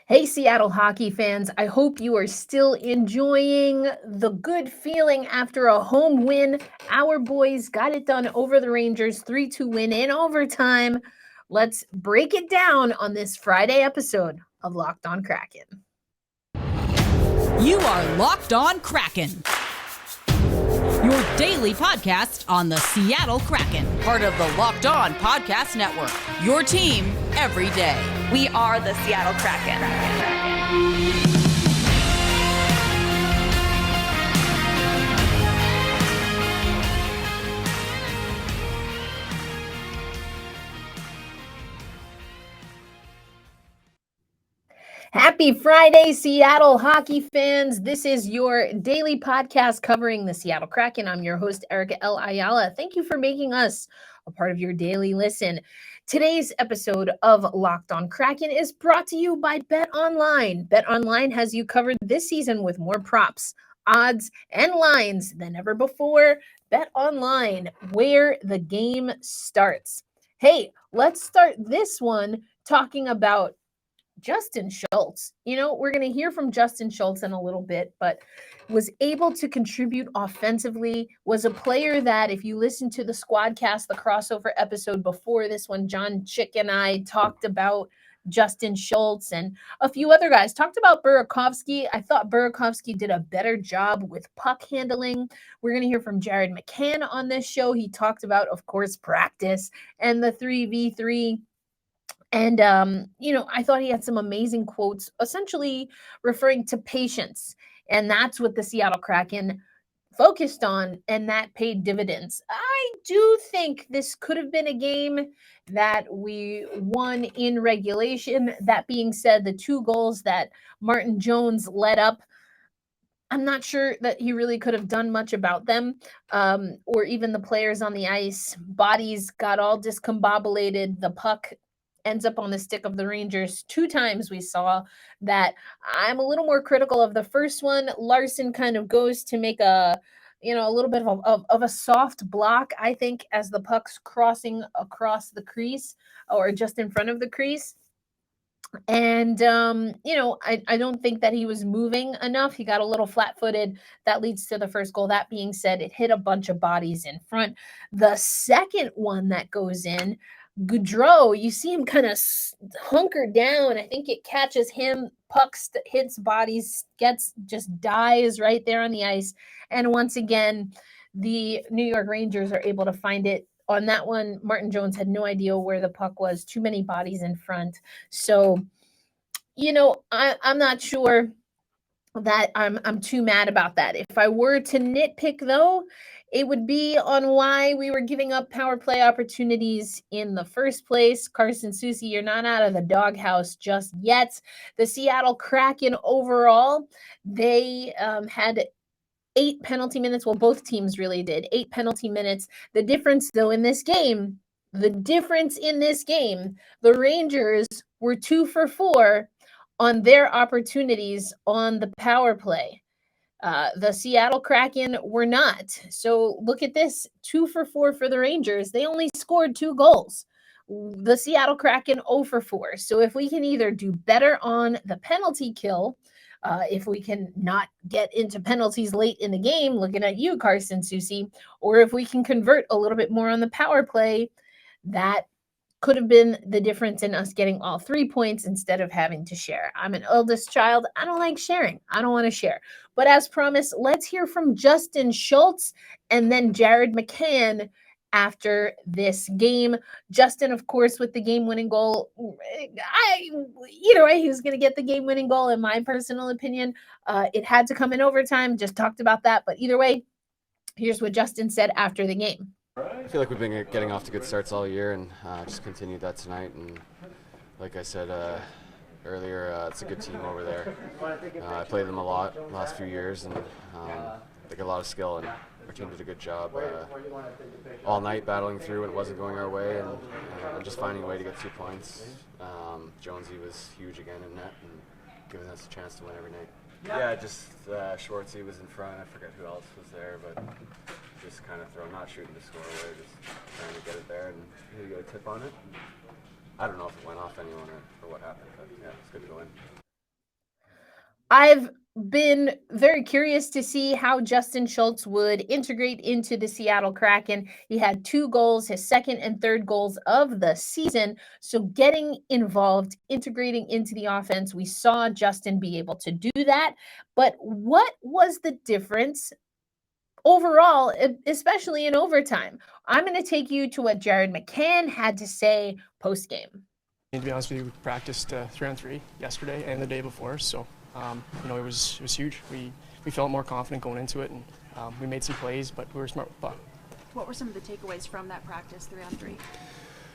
Hey, Seattle hockey fans. I hope you are still enjoying the good feeling after a home win. Our boys got it done over the Rangers, 3-2 win in overtime. Let's break it down on this Friday episode of Locked On Kraken. You are Locked On Kraken, your daily podcast on the Seattle Kraken, part of the Locked On Podcast Network, your team every day. We are the Seattle Kraken. Happy Friday, Seattle hockey fans. This is your daily podcast covering the Seattle Kraken. I'm your host, Erica L. Ayala. Thank you for making us a part of your daily listen. Today's episode of Locked On Kraken is brought to you by BetOnline. BetOnline has you covered this season with more props, odds, and lines than ever before. BetOnline, where the game starts. Hey, let's start this one talking about Justin Schultz. We're going to hear from Justin Schultz in a little bit, but was able to contribute offensively, was a player that if you listen to the Squadcast, the crossover episode before this one, John Chick and I talked about Justin Schultz and a few other guys. Talked about Burakovsky. I thought Burakovsky did a better job with puck handling. We're going to hear from Jared McCann on this show. He talked about, of course, practice and the 3v3. And, I thought he had some amazing quotes, essentially referring to patience. And that's what the Seattle Kraken focused on, and that paid dividends. I do think this could have been a game that we won in regulation. That being said, the 2 goals that Martin Jones led up, I'm not sure that he really could have done much about them, or even the players on the ice. Bodies got all discombobulated. The puck ends up on the stick of the Rangers 2 times. We saw that. I'm a little more critical of the first one. Larson kind of goes to make a little bit of a soft block, I think, as the puck's crossing across the crease or just in front of the crease. And, I don't think that he was moving enough. He got a little flat-footed. That leads to the first goal. That being said, it hit a bunch of bodies in front. The second one that goes in, Gaudreau, you see him kind of hunker down. I think it catches him, pucks, hits bodies, dies right there on the ice. And once again, the New York Rangers are able to find it. On that one, Martin Jones had no idea where the puck was. Too many bodies in front. So, I'm not sure that I'm too mad about that. If I were to nitpick, though, it would be on why we were giving up power play opportunities in the first place. Carson Soucy, you're not out of the doghouse just yet. The Seattle Kraken overall, they had 8 penalty minutes. Well, both teams really did. 8 penalty minutes. The difference, though, in this game, the Rangers were 2 for 4 on their opportunities on the power play. The Seattle Kraken were not. So look at this, 2 for 4 for the Rangers. They only scored 2 goals. The Seattle Kraken 0 for 4. So if we can either do better on the penalty kill, if we can not get into penalties late in the game, looking at you, Carson Soucy, or if we can convert a little bit more on the power play, that could have been the difference in us getting all 3 points instead of having to share. I'm an eldest child. I don't like sharing. I don't want to share. But as promised, let's hear from Justin Schultz and then Jared McCann after this game. Justin, of course, with the game-winning goal. Either way, he was going to get the game-winning goal, in my personal opinion. It had to come in overtime. Just talked about that. But either way, here's what Justin said after the game. I feel like we've been getting off to good starts all year and just continued that tonight. And like I said earlier, it's a good team over there. I played them a lot the last few years, and they got a lot of skill, and our team did a good job all night battling through when it wasn't going our way and just finding a way to get 2 points. Jonesy was huge again in net and giving us a chance to win every night. Yeah, just Schwartzy was in front. I forget who else was there, but just kind of not shooting to score away, just trying to get it there, and he got a tip on it. I don't know if it went off anyone or what happened, but yeah, it's good to go in. I've been very curious to see how Justin Schultz would integrate into the Seattle Kraken. He had 2 goals, his second and third goals of the season. So getting involved, integrating into the offense, we saw Justin be able to do that. But what was the difference overall, especially in overtime? I'm going to take you to what Jared McCann had to say post-game. To be honest with you, we practiced 3-on-3 yesterday and the day before, so it was huge. We felt more confident going into it, and we made some plays, but we were smart with the puck. What were some of the takeaways from that practice 3-on-3?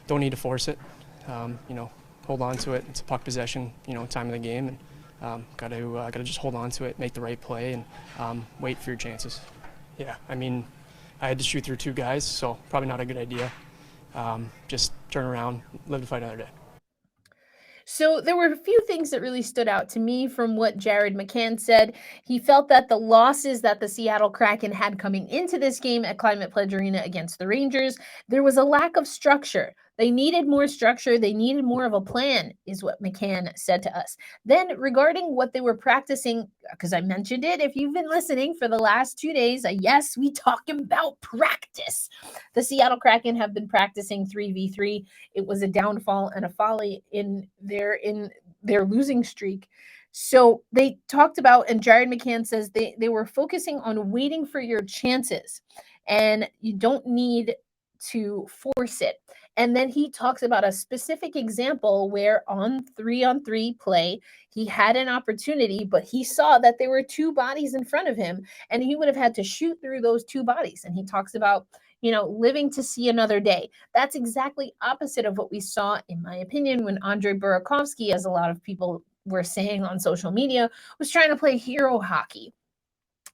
Don't need to force it. Hold on to it. It's a puck possession, time of the game, and gotta just hold on to it, make the right play, and wait for your chances. Yeah, I had to shoot through 2 guys, so probably not a good idea. Just turn around, live to fight another day. So there were a few things that really stood out to me from what Jared McCann said. He felt that the losses that the Seattle Kraken had coming into this game at Climate Pledge Arena against the Rangers, there was a lack of structure. They needed more structure. They needed more of a plan, is what McCann said to us. Then regarding what they were practicing, because I mentioned it, if you've been listening for the last 2 days, yes, we talking about practice. The Seattle Kraken have been practicing 3v3. It was a downfall and a folly in their losing streak. So they talked about, and Jared McCann says they were focusing on waiting for your chances, and you don't need to force it. And then he talks about a specific example where on 3-on-3 play, he had an opportunity, but he saw that there were 2 bodies in front of him, and he would have had to shoot through those 2 bodies. And he talks about, living to see another day. That's exactly opposite of what we saw, in my opinion, when Andrei Burakovsky, as a lot of people were saying on social media, was trying to play hero hockey.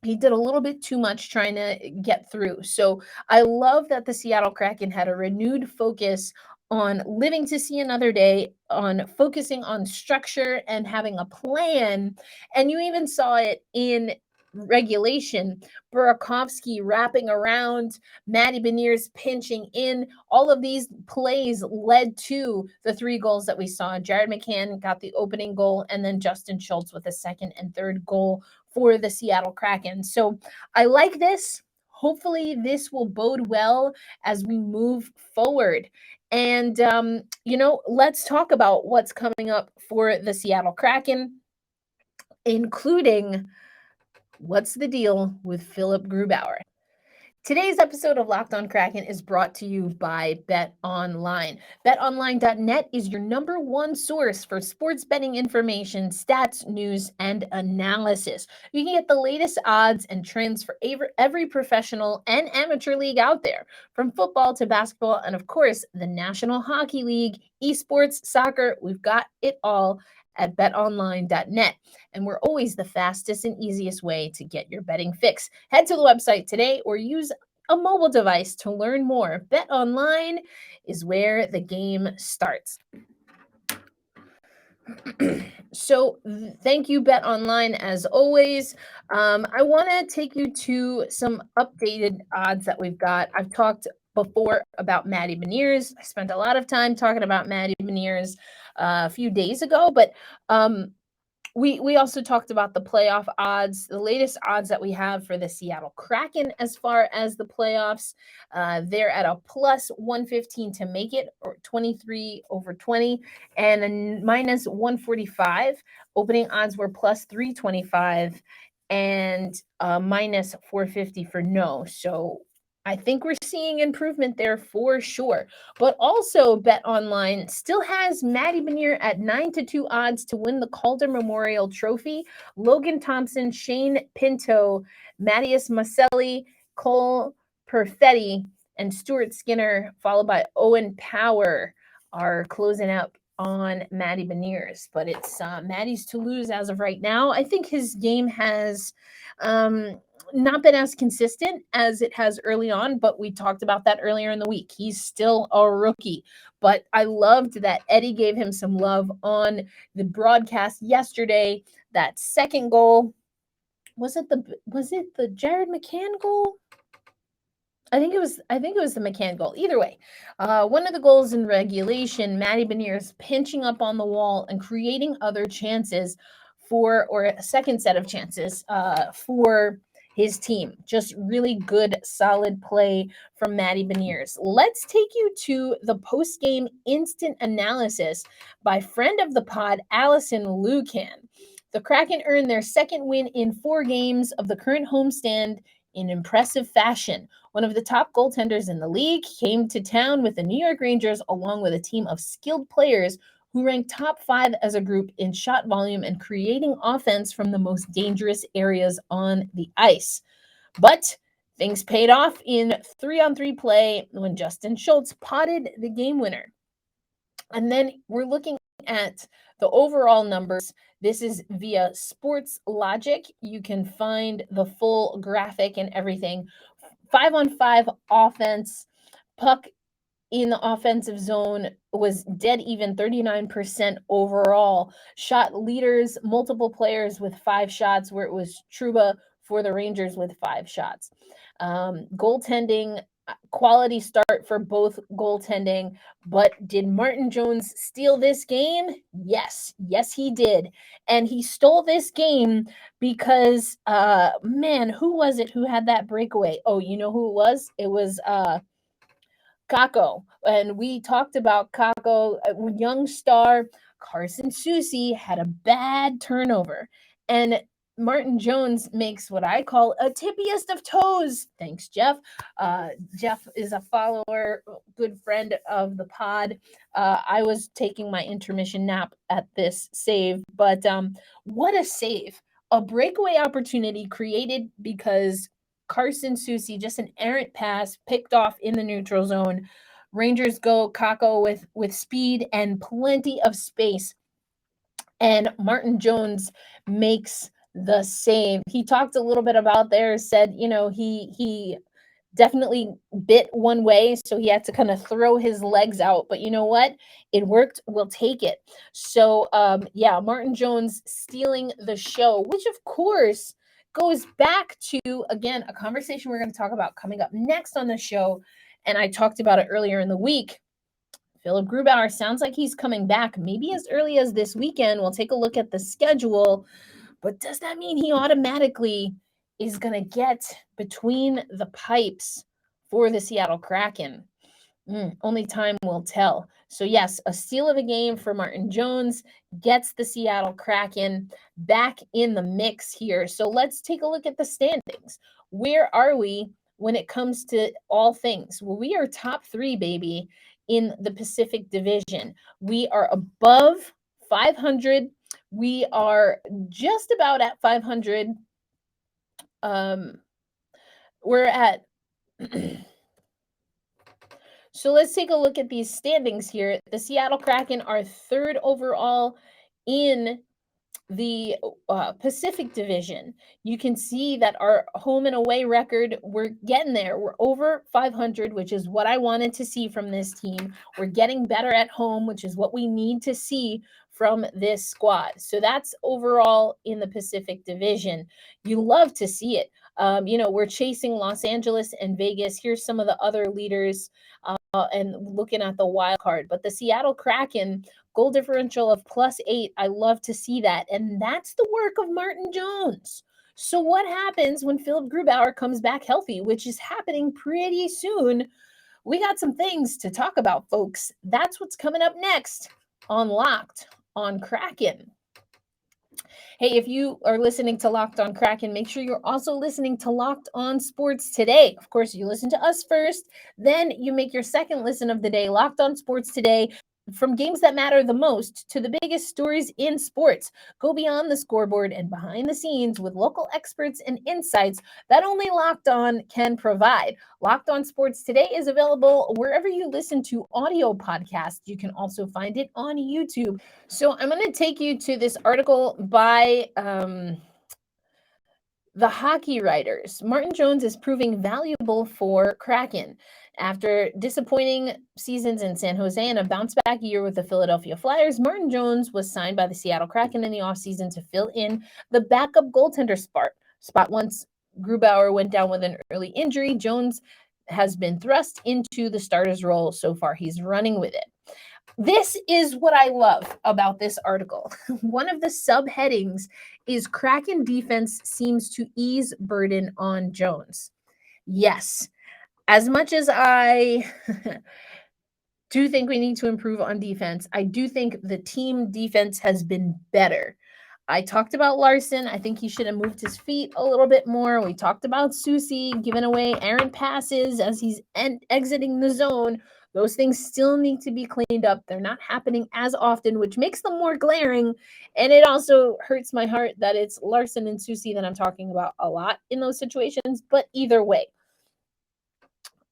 He did a little bit too much trying to get through. So I love that the Seattle Kraken had a renewed focus on living to see another day, on focusing on structure and having a plan. And you even saw it in regulation. Burakovsky wrapping around, Matty Beniers pinching in. All of these plays led to the 3 goals that we saw. Jared McCann got the opening goal, and then Justin Schultz with the second and third goal for the Seattle Kraken. So I like this. Hopefully this will bode well as we move forward. And, let's talk about what's coming up for the Seattle Kraken, including what's the deal with Philipp Grubauer. Today's episode of Locked On Kraken is brought to you by BetOnline. BetOnline.net is your #1 source for sports betting information, stats, news, and analysis. You can get the latest odds and trends for every professional and amateur league out there, from football to basketball, and of course, the National Hockey League, esports, soccer. We've got it all at betonline.net. And we're always the fastest and easiest way to get your betting fix. Head to the website today or use a mobile device to learn more. BetOnline is where the game starts. So thank you, BetOnline, as always. I want to take you to some updated odds that we've got. I've talked before about Matty Beniers. I spent a lot of time talking about Matty Beniers a few days ago, but we also talked about the playoff odds, the latest odds that we have for the Seattle Kraken as far as the playoffs. They're at a plus 115 to make it, or 23/20, and a minus 145. Opening odds were plus 325 and minus 450 for no. So I think we're seeing improvement there for sure. But also, BetOnline still has Matty Beniers at 9-2 odds to win the Calder Memorial Trophy. Logan Thompson, Shane Pinto, Matthias Maselli, Cole Perfetti, and Stuart Skinner, followed by Owen Power, are closing up on Matty Beniers. But it's Matty's to lose as of right now. I think his game has not been as consistent as it has early on, but we talked about that earlier in the week. He's still a rookie, but I loved that Eddie gave him some love on the broadcast yesterday. That second goal, was it the Jared McCann goal? I think it was the McCann goal. Either way, one of the goals in regulation, Matty Beniers pinching up on the wall and creating other chances or a second set of chances for his team. Just really good, solid play from Matty Beniers. Let's take you to the post-game instant analysis by friend of the pod, Alison Lucan. The Kraken earned their second win in 4 games of the current homestand in impressive fashion. One of the top goaltenders in the league came to town with the New York Rangers along with a team of skilled players who ranked top 5 as a group in shot volume and creating offense from the most dangerous areas on the ice. But things paid off in 3-on-3 play when Justin Schultz potted the game winner. And then we're looking at the overall numbers. This is via Sports Logic. You can find the full graphic and everything. 5-on-5 offense, puck in the offensive zone was dead even, 39% overall. Shot leaders, multiple players with 5 shots, where it was Trouba for the Rangers with 5 shots. Goaltending, quality start for both goaltending, but did Martin Jones steal this game? Yes, he did. And he stole this game because, who was it who had that breakaway? Oh, you know who it was? It was Kako. And we talked about Kako, young star. Carson Soucy had a bad turnover. And Martin Jones makes what I call a tippiest of toes. Thanks, Jeff. Jeff is a follower, good friend of the pod. I was taking my intermission nap at this save, but what a save. A breakaway opportunity created because Carson Soucy, just an errant pass, picked off in the neutral zone. Rangers go Kako with speed and plenty of space. And Martin Jones makes the save. He talked a little bit about there, said, he definitely bit one way, so he had to kind of throw his legs out. But you know what? It worked. We'll take it. So, Martin Jones stealing the show, which of course goes back to, again, a conversation we're going to talk about coming up next on the show. And I talked about it earlier in the week. Philipp Grubauer sounds like he's coming back maybe as early as this weekend. We'll take a look at the schedule. But does that mean he automatically is going to get between the pipes for the Seattle Kraken? Only time will tell. So yes, a steal of a game for Martin Jones gets the Seattle Kraken back in the mix here. So let's take a look at the standings. Where are we when it comes to all things? Well, we are top 3, baby, in the Pacific Division. We are above 500. We are just about at 500. We're at... So let's take a look at these standings here. The Seattle Kraken are 3rd overall in the Pacific Division. You can see that our home and away record, we're getting there. We're over 500, which is what I wanted to see from this team. We're getting better at home, which is what we need to see from this squad. So that's overall in the Pacific Division. You love to see it. We're chasing Los Angeles and Vegas. Here's some of the other leaders and looking at the wild card. But the Seattle Kraken, goal differential of +8. I love to see that. And that's the work of Martin Jones. So what happens when Philipp Grubauer comes back healthy, which is happening pretty soon? We got some things to talk about, folks. That's what's coming up next on Locked on Kraken. Hey, if you are listening to Locked on Kraken, make sure you're also listening to Locked on Sports Today. Of course, you listen to us first, then you make your second listen of the day, Locked on Sports Today. From games that matter the most to the biggest stories in sports. Go beyond the scoreboard and behind the scenes with local experts and insights that only Locked On can provide. Locked On Sports Today is available wherever you listen to audio podcasts. You can also find it on YouTube. So I'm going to take you to this article by the hockey writers. Martin Jones is proving valuable for Kraken. After disappointing seasons in San Jose and a bounce-back year with the Philadelphia Flyers, Martin Jones was signed by the Seattle Kraken in the offseason to fill in the backup goaltender spot. Once Grubauer went down with an early injury, Jones has been thrust into the starter's role. So far, he's running with it. This is what I love about this article. One of the subheadings is Kraken defense seems to ease burden on Jones. Yes, as much as I do think we need to improve on defense, I do think the team defense has been better. I talked about Larson. I think he should have moved his feet a little bit more. We talked about Susie giving away errant passes as he's exiting the zone. Those things still need to be cleaned up. They're not happening as often, which makes them more glaring. And it also hurts my heart that it's Larson and Susie that I'm talking about a lot in those situations. But either way,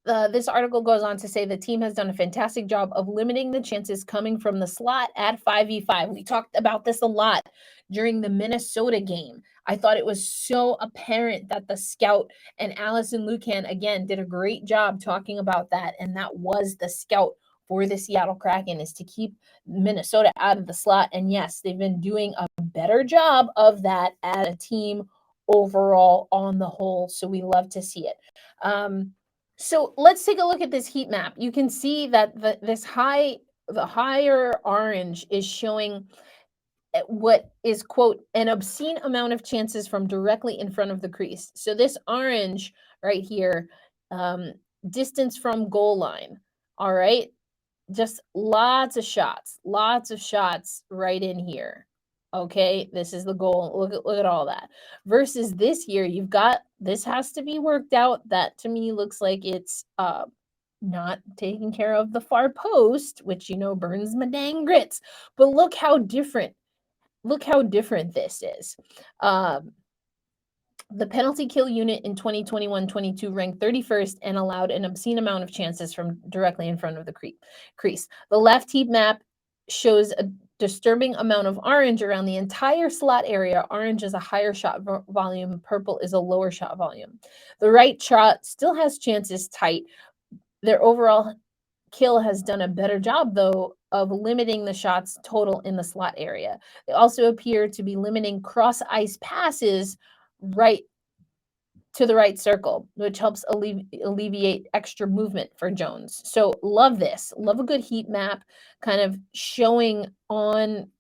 this article goes on to say the team has done a fantastic job of limiting the chances coming from the slot at 5v5. We talked about this a lot during the Minnesota game. I thought it was so apparent that the scout and Alison Lucan, again, did a great job talking about that. And that was the scout for the Seattle Kraken, is to keep Minnesota out of the slot. And yes, they've been doing a better job of that as a team overall on the whole. So we love to see it. So let's take a look at this heat map. You can see that the higher orange is showing what is, quote, an obscene amount of chances from directly in front of the crease. So this orange right here, distance from goal line, all right? Just lots of shots right in here. Okay, this is the goal. Look at all that. Versus this year, you've got, this has to be worked out. That to me looks like it's not taking care of the far post, which, you know, burns my dang grits. But look how different this is. The penalty kill unit in 2021-22 ranked 31st and allowed an obscene amount of chances from directly in front of the crease. The left heat map shows a disturbing amount of orange around the entire slot area. Orange is a higher shot volume. Purple is a lower shot volume. The right shot still has chances tight. Their overall kill has done a better job, though, of limiting the shots total in the slot area. They also appear to be limiting cross ice passes right to the right circle, which helps alleviate extra movement for Jones. So love this. Love a good heat map kind of showing on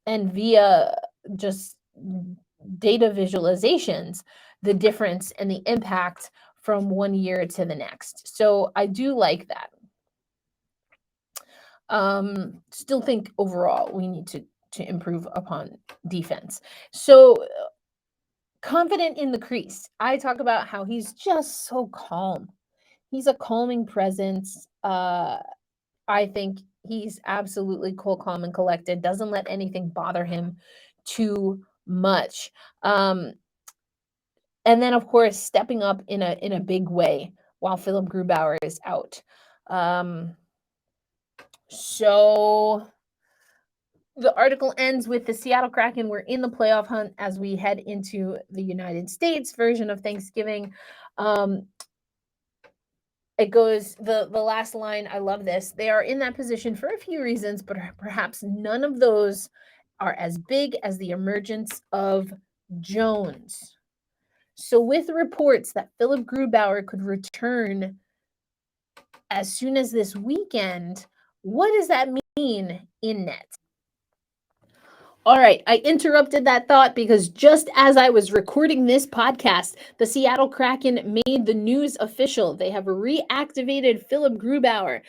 and via just data visualizations the difference and the impact from one year to the next. So I do like that. Still think overall we need to improve upon defense. So confident in the crease. I talk about how he's just so calm. He's a calming presence. I think he's absolutely cool, calm, and collected. Doesn't let anything bother him too much. And then, of course, stepping up in a big way while Philipp Grubauer is out. So the article ends with the Seattle Kraken were in the playoff hunt as we head into the United States version of Thanksgiving. It goes, the last line, I love this. They are in that position for a few reasons, but perhaps none of those are as big as the emergence of Jones. So with reports that Philipp Grubauer could return as soon as this weekend, what does that mean in net? All right, I interrupted that thought because just as I was recording this podcast, the Seattle Kraken made the news official. They have reactivated Philipp Grubauer,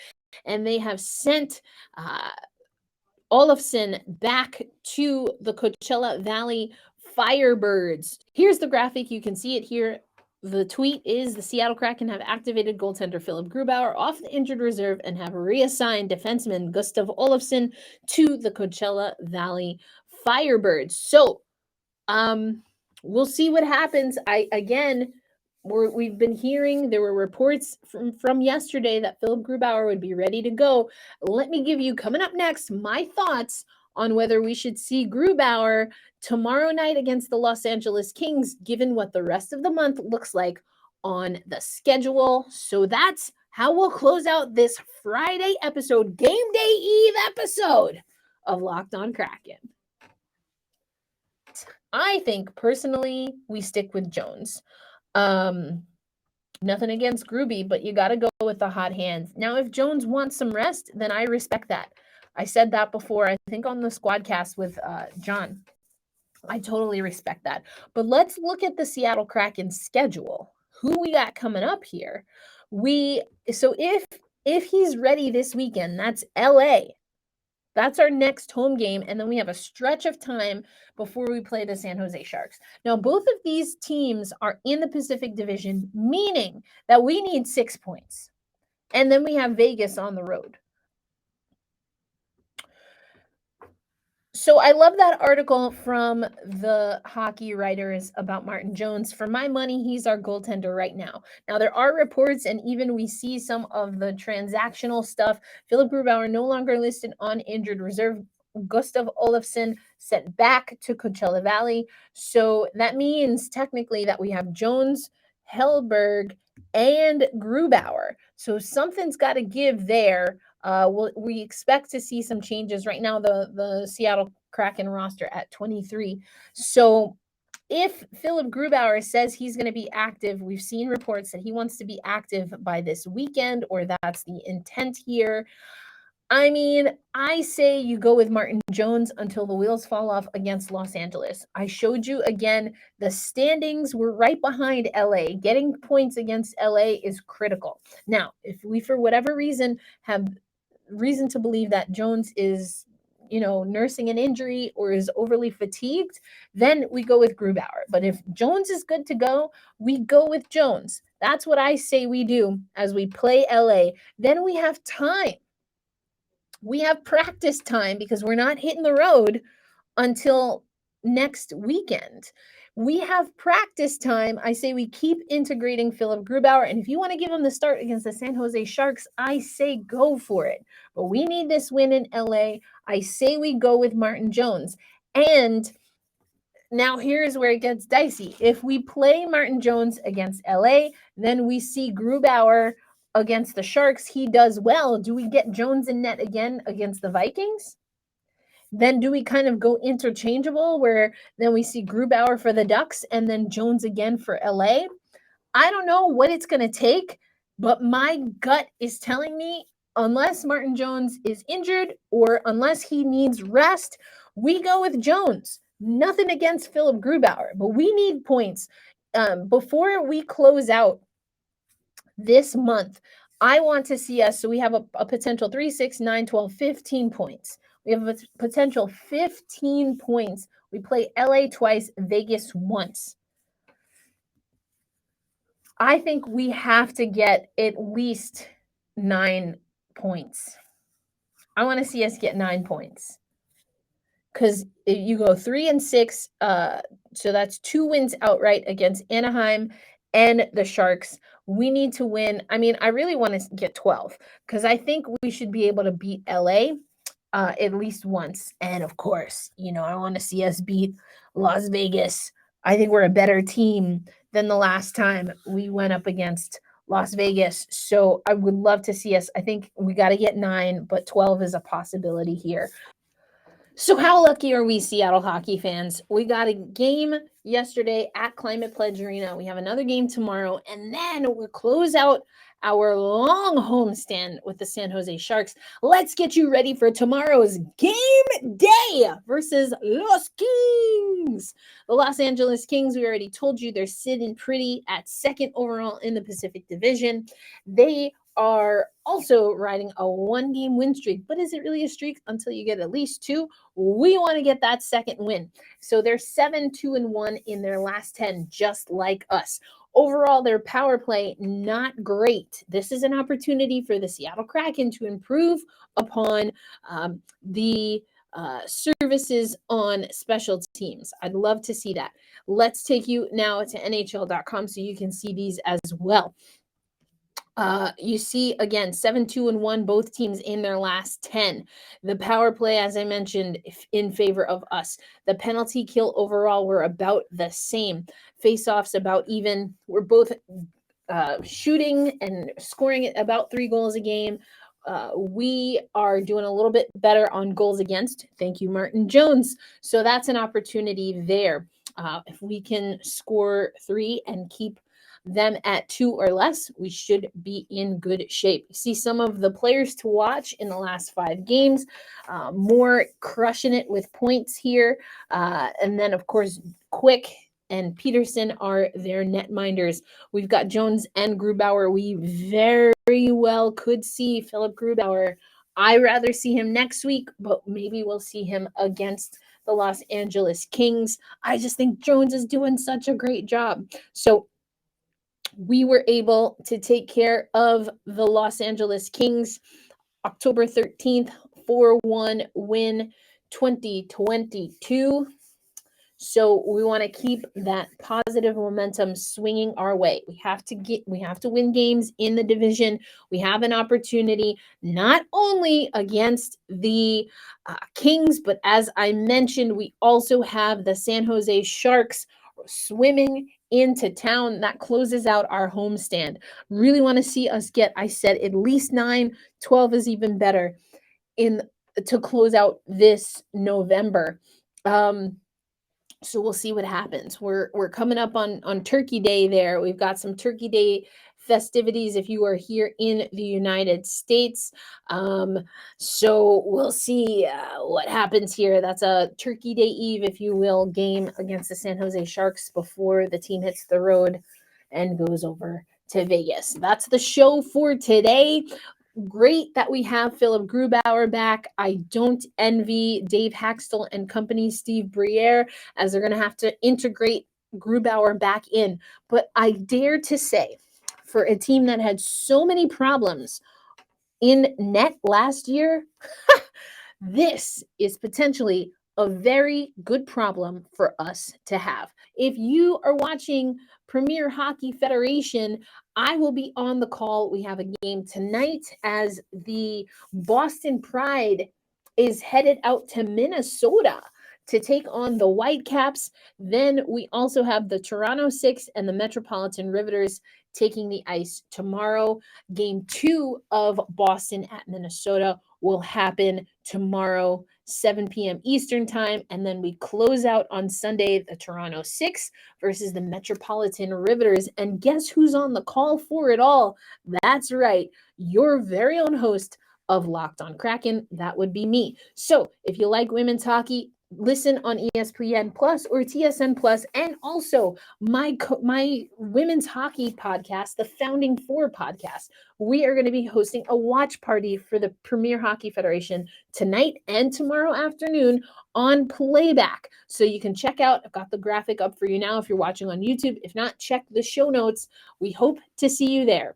and they have sent Olofsson back to the Coachella Valley Firebirds. Here's the graphic. You can see it here. The tweet is the Seattle Kraken have activated goaltender Philipp Grubauer off the injured reserve and have reassigned defenseman Gustav Olofsson to the Coachella Valley Firebirds. So we'll see what happens. We've been hearing, there were reports from yesterday that Philipp Grubauer would be ready to go. Let me give you, coming up next, my thoughts on whether we should see Grubauer tomorrow night against the Los Angeles Kings, given what the rest of the month looks like on the schedule. So that's how we'll close out this Friday episode, game day eve episode of Locked On Kraken. I think personally we stick with Jones. Nothing against Gruby, but you got to go with the hot hands. Now, if Jones wants some rest, then I respect that. I said that before, I think on the Squadcast with John. I totally respect that. But let's look at the Seattle Kraken schedule. Who we got coming up here? So if he's ready this weekend, that's LA. That's our next home game, and then we have a stretch of time before we play the San Jose Sharks. Now, both of these teams are in the Pacific Division, meaning that we need 6 points. And then we have Vegas on the road. So I love that article from the hockey writers about Martin Jones. For my money, he's our goaltender right now. Now, there are reports, and even we see some of the transactional stuff. Philipp Grubauer no longer listed on injured reserve. Gustav Olofsson sent back to Coachella Valley. So that means technically that we have Jones, Hellberg, and Grubauer. So something's got to give there. We expect to see some changes right now. The Seattle Kraken roster at 23. So if Philipp Grubauer says he's going to be active, we've seen reports that he wants to be active by this weekend, or that's the intent here. I mean, I say you go with Martin Jones until the wheels fall off against Los Angeles. I showed you again, the standings were right behind LA. Getting points against LA is critical. Now, if we, for whatever reason, have reason to believe that Jones is, nursing an injury or is overly fatigued, then we go with Grubauer. But if Jones is good to go, we go with Jones. That's what I say we do as we play LA. Then we have time. We have practice time because we're not hitting the road until next weekend. We have practice time. I say we keep integrating Philipp Grubauer. And if you want to give him the start against the San Jose Sharks, I say go for it. But we need this win in LA. I say we go with Martin Jones. And now here's where it gets dicey. If we play Martin Jones against LA, then we see Grubauer against the Sharks. He does well. Do we get Jones in net again against the Vikings? Then do we kind of go interchangeable where then we see Grubauer for the Ducks and then Jones again for LA? I don't know what it's going to take, but my gut is telling me unless Martin Jones is injured or unless he needs rest, we go with Jones. Nothing against Philipp Grubauer, but we need points. Before we close out this month, I want to see us, so we have a potential 3, 6, 9, 12, 15 points. We have a potential 15 points. We play LA twice, Vegas once. I think we have to get at least 9 points. I want to see us get 9 points. Because you go 3 and 6, so that's 2 wins outright against Anaheim and the Sharks. We need to win. I mean, I really want to get 12 because I think we should be able to beat LA at least once. And of course, I want to see us beat Las Vegas. I think we're a better team than the last time we went up against Las Vegas. So I would love to see us. I think we got to get 9, but 12 is a possibility here. So how lucky are we, Seattle hockey fans? We got a game yesterday at Climate Pledge Arena. We have another game tomorrow, and then we'll close out our long homestand with the San Jose Sharks. Let's get you ready for tomorrow's game day versus Los Kings. The Los Angeles Kings, we already told you, they're sitting pretty at 2nd overall in the Pacific Division. They are also riding a 1-game win streak, but is it really a streak until you get at least 2? We want to get that second win. So they're 7-2-1 in their last 10, just like us. Overall, their power play, not great. This is an opportunity for the Seattle Kraken to improve upon the services on special teams. I'd love to see that. Let's take you now to NHL.com so you can see these as well. You see, again, 7-2-1, both teams in their last 10. The power play, as I mentioned, in favor of us. The penalty kill overall, we're about the same. Face-offs about even. We're both shooting and scoring at about 3 goals a game. We are doing a little bit better on goals against. Thank you, Martin Jones. So that's an opportunity there. If we can score 3 and keep them at 2 or less, we should be in good shape. You see some of the players to watch in the last 5 games, more crushing it with points here. And then, of course, Quick and Peterson are their netminders. We've got Jones and Grubauer. We very well could see Philipp Grubauer. I rather see him next week, but maybe we'll see him against the Los Angeles Kings. I just think Jones is doing such a great job. So we were able to take care of the Los Angeles Kings October 13th, 4-1 win 2022. So we want to keep that positive momentum swinging our way. We have to win games in the division. We have an opportunity not only against the Kings, but as I mentioned, we also have the San Jose Sharks swimming into town. That closes out our homestand. Really want to see us get, I said, at least 9, 12 is even better to close out this November. So we'll see what happens. We're coming up on Turkey Day there. We've got some Turkey Day festivities if you are here in the United States. So we'll see what happens here. That's a Turkey Day Eve, if you will, game against the San Jose Sharks before the team hits the road and goes over to Vegas. That's the show for today. Great that we have Philipp Grubauer back. I don't envy Dave Haxtell and company, Steve Briere, as they're going to have to integrate Grubauer back in. But I dare to say, for a team that had so many problems in net last year, this is potentially a very good problem for us to have. If you are watching Premier Hockey Federation, I will be on the call. We have a game tonight as the Boston Pride is headed out to Minnesota to take on the Whitecaps. Then we also have the Toronto Six and the Metropolitan Riveters taking the ice tomorrow. Game 2 of Boston at Minnesota will happen tomorrow, 7 p.m. Eastern time. And then we close out on Sunday, the Toronto Six versus the Metropolitan Riveters. And guess who's on the call for it all? That's right, your very own host of Locked On Kraken. That would be me. So if you like women's hockey, listen on ESPN Plus or TSN Plus, and also my women's hockey podcast, the Founding Four podcast. We are going to be hosting a watch party for the Premier Hockey Federation tonight and tomorrow afternoon on playback. So you can check out, I've got the graphic up for you now if you're watching on YouTube. If not, check the show notes. We hope to see you there.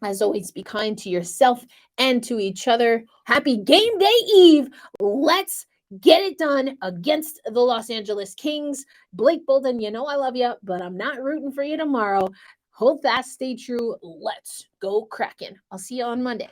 As always, be kind to yourself and to each other. Happy game day eve. Let's get it done against the Los Angeles Kings. Blake Bolden, you know I love you, but I'm not rooting for you tomorrow. Hold fast, stay true. Let's go Kraken. I'll see you on Monday.